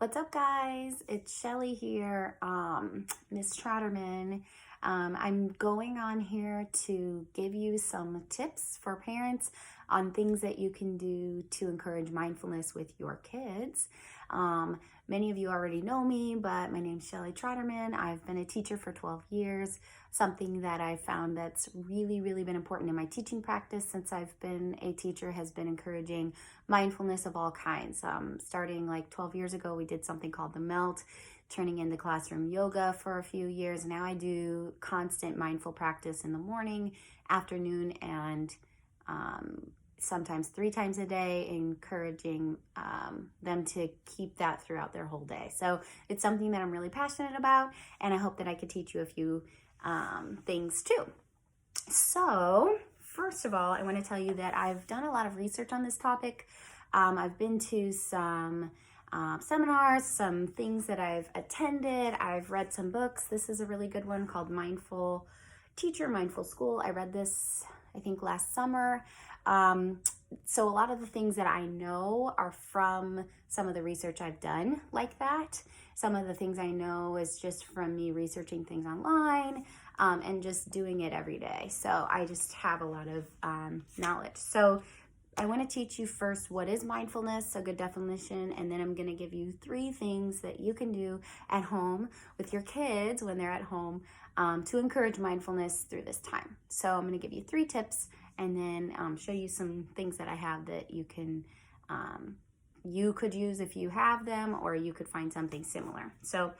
What's up, guys? It's Shelly here, Miss Trotterman. I'm going on here to give you some tips for parents on things that you can do to encourage mindfulness with your kids. Many of you already know me, but my name's Shelly Trotterman. I've been a teacher for 12 years. Something that I found that's really been important in my teaching practice since I've been a teacher has been encouraging mindfulness of all kinds. Starting like 12 years ago, we did something called the Melt, turning into classroom yoga for a few years. Now I do constant mindful practice in the morning, afternoon, and sometimes 3 times a day, encouraging them to keep that throughout their whole day. So it's something that I'm really passionate about, and I hope that I could teach you a few things too. So first of all, I want to tell you that I've done a lot of research on this topic. I've been to some seminars, some things that I've attended. I've read some books. This is a really good one called Mindful Teacher, Mindful School. I read this, I think, last summer. So a lot of the things that I know are from some of the research I've done like that. Some of the things I know is just from me researching things online and just doing it every day. So I just have a lot of knowledge. So I want to teach you first what is mindfulness, a good definition, and then I'm going to give you 3 things that you can do at home with your kids when they're at home to encourage mindfulness through this time. So I'm going to give you 3 tips and then show you some things that I have that you can you could use if you have them, or you could find something similar. So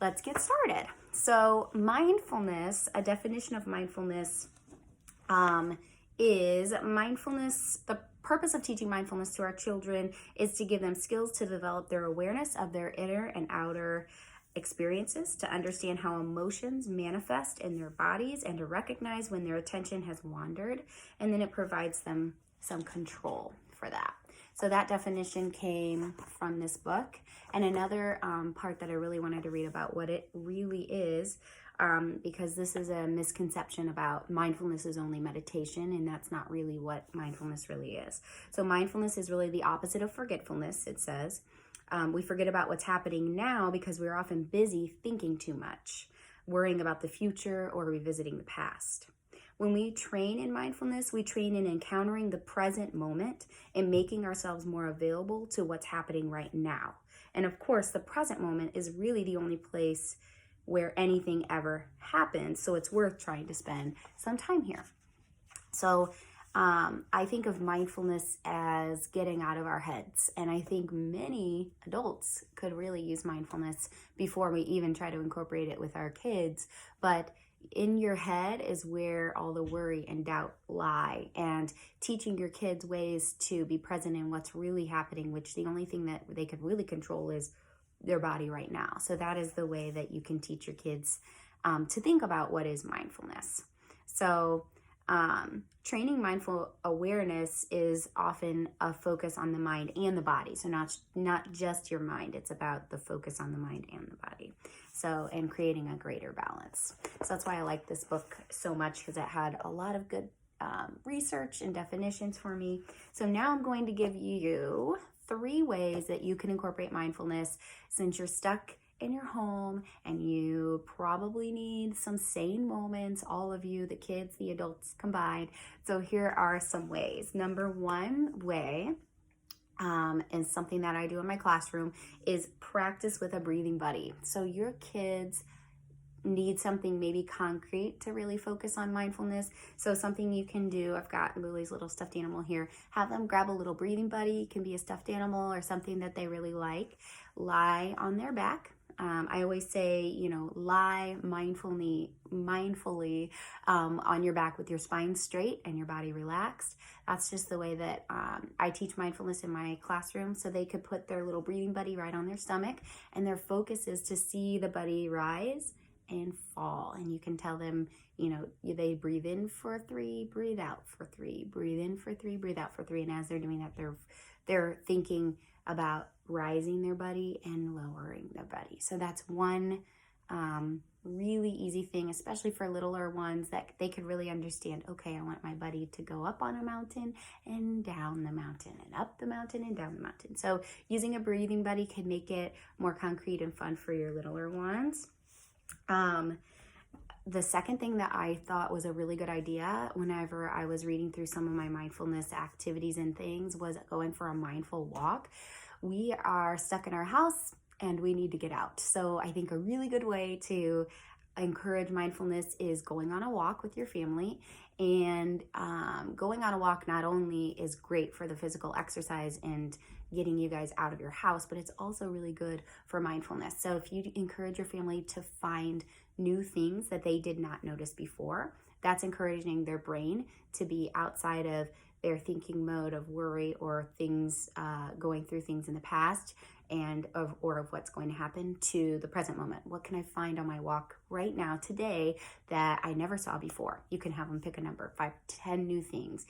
let's get started. So mindfulness, a definition of mindfulness is mindfulness. The purpose of teaching mindfulness to our children is to give them skills to develop their awareness of their inner and outer experiences, to understand how emotions manifest in their bodies, and to recognize when their attention has wandered. And then it provides them some control for that. So that definition came from this book. And another part that I really wanted to read about what it really is, because this is a misconception about mindfulness is only meditation, and that's not really what mindfulness really is. So mindfulness is really the opposite of forgetfulness, it says. We forget about what's happening now because we're often busy thinking too much, worrying about the future or revisiting the past. When we train in mindfulness, we train in encountering the present moment and making ourselves more available to what's happening right now. And of course, the present moment is really the only place where anything ever happens, so it's worth trying to spend some time here. So I think of mindfulness as getting out of our heads, and I think many adults could really use mindfulness before we even try to incorporate it with our kids. But in your head is where all the worry and doubt lie, and teaching your kids ways to be present in what's really happening, which the only thing that they could really control is their body right now. So that is the way that you can teach your kids to think about what is mindfulness. So training mindful awareness is often a focus on the mind and the body. So not just your mind, it's about the focus on the mind and the body. So, and creating a greater balance. So that's why I like this book so much, because it had a lot of good research and definitions for me. So now I'm going to give you 3 ways that you can incorporate mindfulness since you're stuck in your home and you probably need some sane moments, all of you, the kids, the adults combined. So here are some ways. Number 1 way, and something that I do in my classroom, is practice with a breathing buddy. So your kids need something maybe concrete to really focus on mindfulness. So something you can do, I've got Lily's little stuffed animal here, have them grab a little breathing buddy. It can be a stuffed animal or something that they really like. Lie on their back. I always say, lie mindfully on your back with your spine straight and your body relaxed. That's just the way that I teach mindfulness in my classroom. So they could put their little breathing buddy right on their stomach, and their focus is to see the buddy rise and fall. And you can tell them, they breathe in for 3, breathe out for 3, breathe in for 3, breathe out for 3. And as they're doing that, they're thinking about rising their buddy and lowering their buddy. So that's one really easy thing, especially for littler ones, that they could really understand, okay, I want my buddy to go up on a mountain and down the mountain and up the mountain and down the mountain. So using a breathing buddy can make it more concrete and fun for your littler ones. The second thing that I thought was a really good idea whenever I was reading through some of my mindfulness activities and things was going for a mindful walk. We are stuck in our house and we need to get out. So I think a really good way to encourage mindfulness is going on a walk with your family. And going on a walk not only is great for the physical exercise and getting you guys out of your house, but it's also really good for mindfulness. So if you encourage your family to find new things that they did not notice before, that's encouraging their brain to be outside of their thinking mode of worry or things, going through things in the past and of what's going to happen, to the present moment. What can I find on my walk right now today that I never saw before? You can have them pick a number, 5 to 10 new things.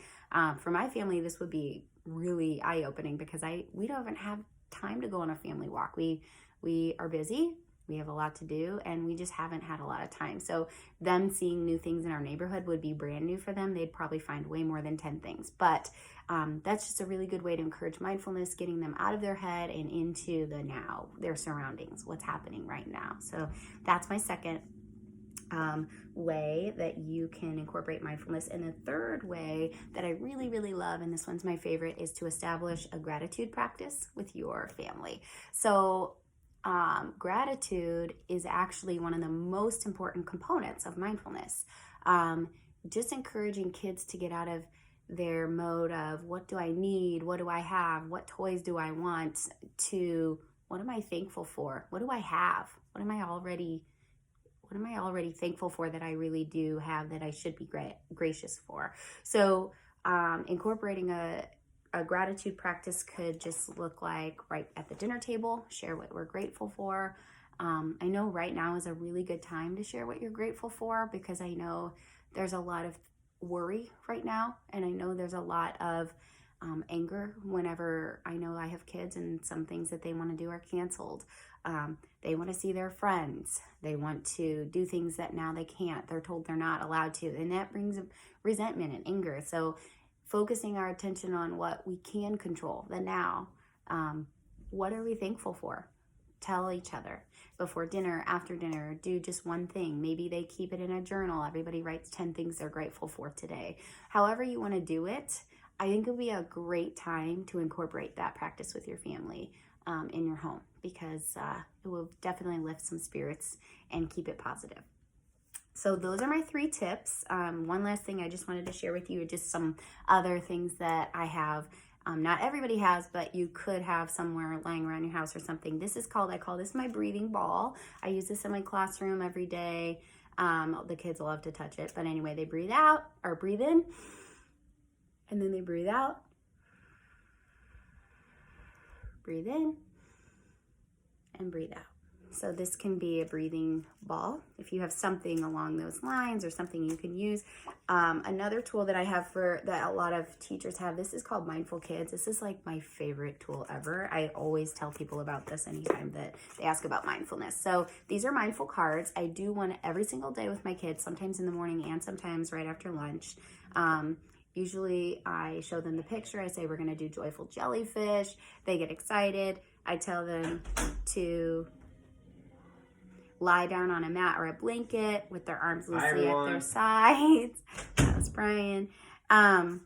For my family, this would be really eye-opening because we don't even have time to go on a family walk. We are busy. We have a lot to do, and we just haven't had a lot of time. So them seeing new things in our neighborhood would be brand new for them. They'd probably find way more than 10 things. But that's just a really good way to encourage mindfulness, getting them out of their head and into the now, their surroundings, what's happening right now. So that's my second way that you can incorporate mindfulness. And the third way that I really, really love, and this one's my favorite, is to establish a gratitude practice with your family. So gratitude is actually one of the most important components of mindfulness. Just encouraging kids to get out of their mode of what do I need, what do I have, what toys do I want, to what am I thankful for, what do I have, what am I already thankful for that I really do have that I should be gracious for. So incorporating a gratitude practice could just look like right at the dinner table, share what we're grateful for. I know right now is a really good time to share what you're grateful for, because I know there's a lot of worry right now, and I know there's a lot of anger whenever I know I have kids and some things that they want to do are canceled. They want to see their friends. They want to do things that now they can't. They're told they're not allowed to, and that brings resentment and anger. So focusing our attention on what we can control, the now. What are we thankful for? Tell each other before dinner, after dinner, do just one thing. Maybe they keep it in a journal. Everybody writes 10 things they're grateful for today. However you want to do it, I think it would be a great time to incorporate that practice with your family in your home, because it will definitely lift some spirits and keep it positive. So those are my 3 tips. One last thing I just wanted to share with you, just some other things that I have. Not everybody has, but you could have somewhere lying around your house or something. I call this my breathing ball. I use this in my classroom every day. The kids love to touch it. But anyway, they breathe out or breathe in, and then they breathe out. Breathe in and breathe out. So this can be a breathing ball if you have something along those lines or something you can use. Another tool that I have that a lot of teachers have, this is called Mindful Kids. This is like my favorite tool ever. I always tell people about this anytime that they ask about mindfulness. So these are mindful cards. I do one every single day with my kids, sometimes in the morning and sometimes right after lunch. Usually I show them the picture. I say, we're going to do joyful jellyfish. They get excited. I tell them to lie down on a mat or a blanket with their arms loosely at their sides. That was Brian. And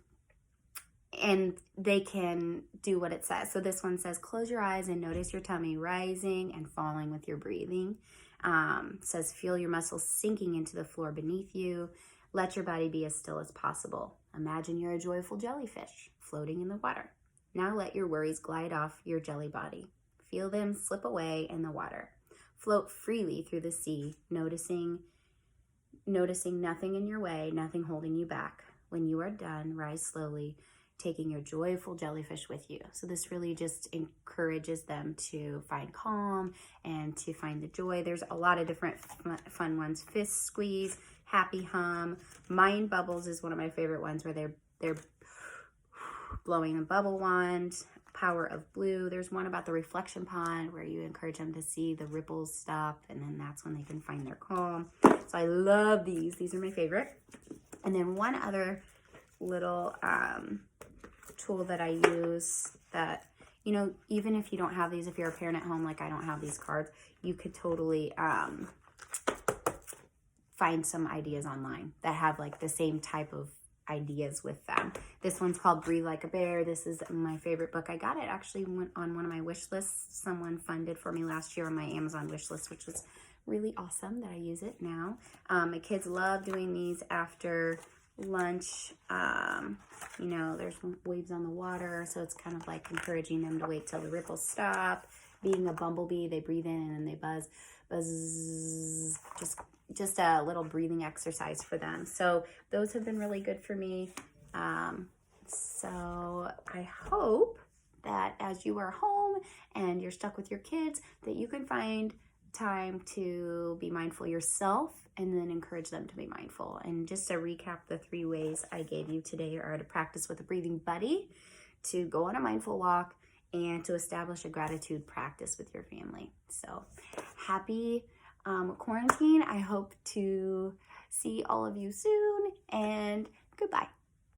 they can do what it says. So this one says, close your eyes and notice your tummy rising and falling with your breathing. It says, feel your muscles sinking into the floor beneath you. Let your body be as still as possible. Imagine you're a joyful jellyfish floating in the water. Now let your worries glide off your jelly body. Feel them slip away in the water. Float freely through the sea, noticing nothing in your way, nothing holding you back. When you are done, rise slowly, taking your joyful jellyfish with you. So this really just encourages them to find calm and to find the joy. There's a lot of different fun ones. Fist squeeze, happy hum. Mind bubbles is one of my favorite ones, where they're blowing a bubble wand. power of blue. There's one about the reflection pond where you encourage them to see the ripples stop, and then that's when they can find their calm. So I love these. These are my favorite. And then one other little tool that I use that, you know, even if you don't have these, if you're a parent at home, like I don't have these cards, you could totally find some ideas online that have like the same type of ideas with them. This one's called Breathe Like a Bear. This is my favorite book. I got it actually on one of my wish lists. Someone funded for me last year on my Amazon wish list, which was really awesome that I use it now. My kids love doing these after lunch. You know, there's waves on the water, so it's kind of like encouraging them to wait till the ripples stop. Being a bumblebee, they breathe in and they buzz, buzz, just a little breathing exercise for them. So those have been really good for me. So I hope that as you are home and you're stuck with your kids, that you can find time to be mindful yourself and then encourage them to be mindful. And just to recap, the 3 ways I gave you today are to practice with a breathing buddy, to go on a mindful walk, and to establish a gratitude practice with your family. So happy quarantine. I hope to see all of you soon, and goodbye.